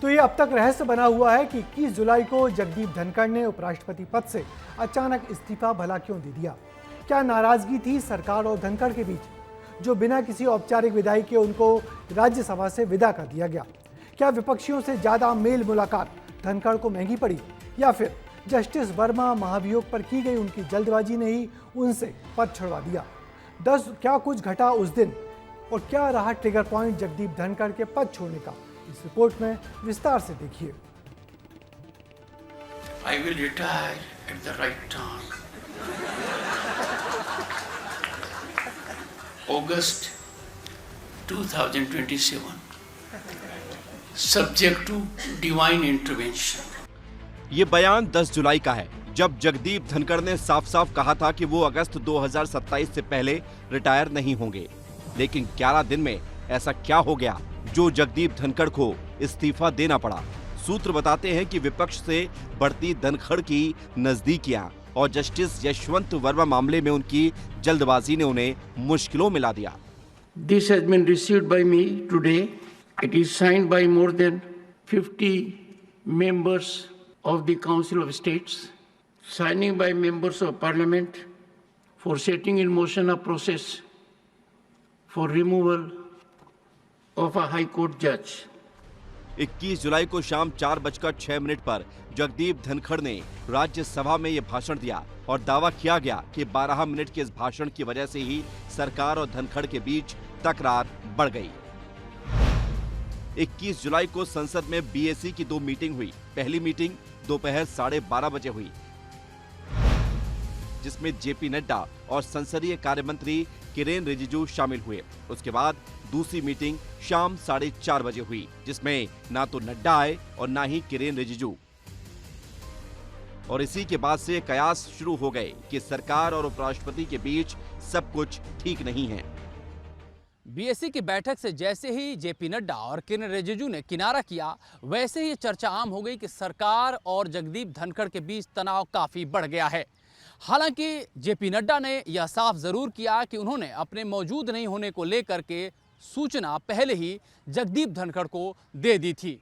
तो ये अब तक रहस्य बना हुआ है कि 21 जुलाई को जगदीप धनखड़ ने उपराष्ट्रपति पद से अचानक इस्तीफा भला क्यों दे दिया। क्या नाराजगी थी सरकार और धनखड़ के बीच, जो बिना किसी औपचारिक विदाई के उनको राज्यसभा से विदा कर दिया गया। क्या विपक्षियों से ज्यादा मेल मुलाकात धनखड़ को महंगी पड़ी, या फिर जस्टिस वर्मा महाभियोग पर की गई उनकी जल्दबाजी ने ही उनसे पद छुड़वा दिया। क्या कुछ घटा उस दिन और क्या रहा ट्रिगर पॉइंट जगदीप धनखड़ के पद छोड़ने का, इस रिपोर्ट में विस्तार से देखिए। I will retire at the right time. August 2027. Subject to divine intervention. ये बयान 10 जुलाई का है, जब जगदीप धनखड़ ने साफ साफ कहा था कि वो अगस्त 2027 से पहले रिटायर नहीं होंगे। लेकिन 11 दिन में ऐसा क्या हो गया जो जगदीप धनखड़ को इस्तीफा देना पड़ा। सूत्र बताते हैं कि विपक्ष से बढ़ती धनखड़ की नजदीकियां और जस्टिस यशवंत वर्मा मामले में उनकी जल्दबाजी ने उन्हें मुश्किलों में ला दिया। This has been received by me today. It is signed by more than 50 members of the Council of States, signing by members of Parliament for setting in motion a process for removal of a High Court judge. 21 जुलाई को शाम 4:06 पर जगदीप धनखड़ ने राज्यसभा में यह भाषण दिया और दावा किया गया कि 12 मिनट के इस भाषण की वजह से ही सरकार और धनखड़ के बीच तकरार बढ़ गई। 21 जुलाई को संसद में बीएसी की 2 मीटिंग हुई। पहली मीटिंग दोपहर 12:30 बजे हुई, जिसमें जेपी नड्डा और संसदीय कार्य मंत्री किरेन रिजिजू शामिल हुए। उसके बाद दूसरी मीटिंग शाम 4:30 बजे हुई, जिसमें ना तो नड्डा आए और ना ही किरेन रिजिजू। और इसी के बाद से कयास शुरू हो गए कि सरकार और उपराष्ट्रपति के बीच सब कुछ ठीक नहीं है। बीएससी की बैठक से जैसे ही जेपी नड्डा और किरेन रिजिजू ने किनारा किया, वैसे ही चर्चा आम हो गई कि सरकार और जगदीप धनखड़ के बीच तनाव काफी बढ़ गया है। हालांकि जेपी नड्डा ने यह साफ जरूर किया कि उन्होंने अपने मौजूद नहीं होने को लेकर के सूचना पहले ही जगदीप धनखड़ को दे दी थी।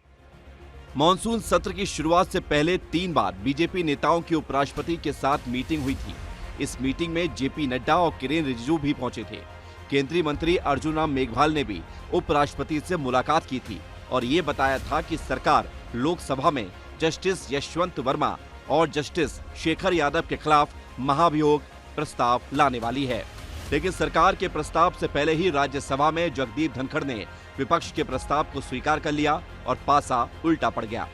मॉनसून सत्र की शुरुआत से पहले 3 बार बीजेपी नेताओं की उपराष्ट्रपति के साथ मीटिंग हुई थी। इस मीटिंग में जेपी नड्डा और किरेन रिजिजू भी पहुंचे थे। केंद्रीय मंत्री अर्जुन राम मेघवाल ने भी उपराष्ट्रपति से मुलाकात की थी और ये बताया था कि सरकार लोकसभा में जस्टिस यशवंत वर्मा और जस्टिस शेखर यादव के खिलाफ महाभियोग प्रस्ताव लाने वाली है। लेकिन सरकार के प्रस्ताव से पहले ही राज्यसभा में जगदीप धनखड़ ने विपक्ष के प्रस्ताव को स्वीकार कर लिया और पासा उल्टा पड़ गया।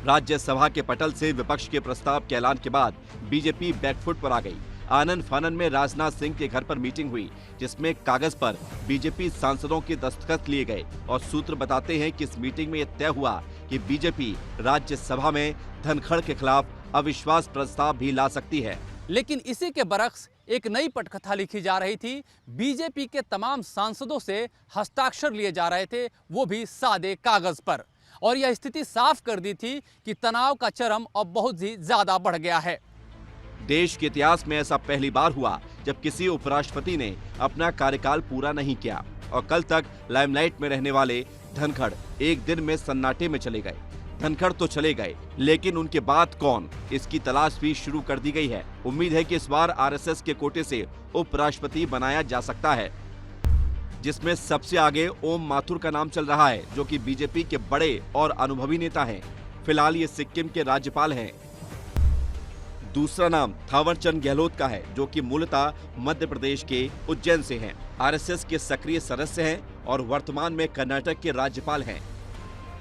राज्यसभा के पटल से विपक्ष के प्रस्ताव के ऐलान के बाद बीजेपी बैकफुट पर आ गई। आनन फानन में राजनाथ सिंह के घर पर मीटिंग हुई, जिसमें कागज पर बीजेपी सांसदों के दस्तखत लिए गए और सूत्र बताते हैं कि इस मीटिंग में यह तय हुआ कि बीजेपी राज्यसभा में धनखड़ के खिलाफ अविश्वास प्रस्ताव भी ला सकती है। लेकिन इसी के बरक्स एक नई पटकथा लिखी जा रही थी। बीजेपी के तमाम सांसदों से हस्ताक्षर लिए जा रहे थे, वो भी सादे कागज पर, और यह स्थिति साफ कर दी थी कि तनाव का चरम अब बहुत ही ज्यादा बढ़ गया है। देश के इतिहास में ऐसा पहली बार हुआ जब किसी उपराष्ट्रपति ने अपना कार्यकाल पूरा नहीं किया और कल तक लाइमलाइट में रहने वाले धनखड़ एक दिन में सन्नाटे में चले गए। धनखड़ तो चले गए, लेकिन उनके बाद कौन, इसकी तलाश भी शुरू कर दी गई है। उम्मीद है कि इस बार आरएसएस के कोटे से उपराष्ट्रपति बनाया जा सकता है, जिसमें सबसे आगे ओम माथुर का नाम चल रहा है, जो कि बीजेपी के बड़े और अनुभवी नेता हैं। फिलहाल ये सिक्किम के राज्यपाल हैं। दूसरा नाम थावरचंद गहलोत का है, जो कि मूलतः मध्य प्रदेश के उज्जैन से हैं। आरएसएस के सक्रिय सदस्य हैं और वर्तमान में कर्नाटक के राज्यपाल हैं।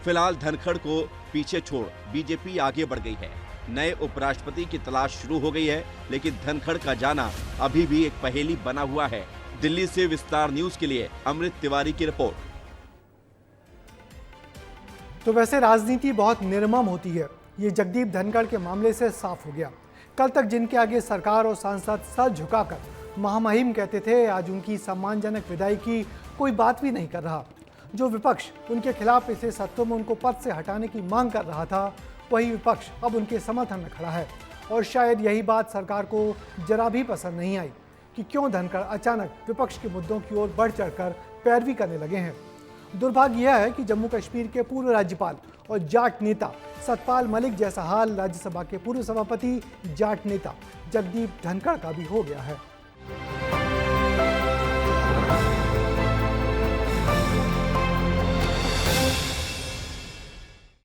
फिलहाल धनखड़ को पीछे छोड़ बीजेपी आगे बढ़ गई है। नए उपराष्ट्रपति की तलाश शुरू हो गई है, लेकिन धनखड़ का जाना अभी भी एक पहेली बना हुआ है। दिल्ली से विस्तार न्यूज के लिए अमृत तिवारी की रिपोर्ट। तो वैसे राजनीति बहुत निर्मम होती है, ये जगदीप धनखड़ के मामले से साफ हो गया। कल तक जिनके आगे सरकार और सांसद सर झुकाकर महामहिम कहते थे, आज उनकी सम्मानजनक विदाई की कोई बात भी नहीं कर रहा। जो विपक्ष उनके खिलाफ पिछले सत्रों में उनको पद से हटाने की मांग कर रहा था, वही विपक्ष अब उनके समर्थन में खड़ा है। और शायद यही बात सरकार को जरा भी पसंद नहीं आई कि क्यों धनखड़ अचानक विपक्ष के मुद्दों की ओर बढ़ चढ़कर पैरवी करने लगे हैं। दुर्भाग्य यह है कि जम्मू कश्मीर के पूर्व राज्यपाल और जाट नेता सतपाल मलिक जैसा हाल राज्यसभा के पूर्व सभापति जाट नेता जगदीप धनखड़ का भी हो गया है।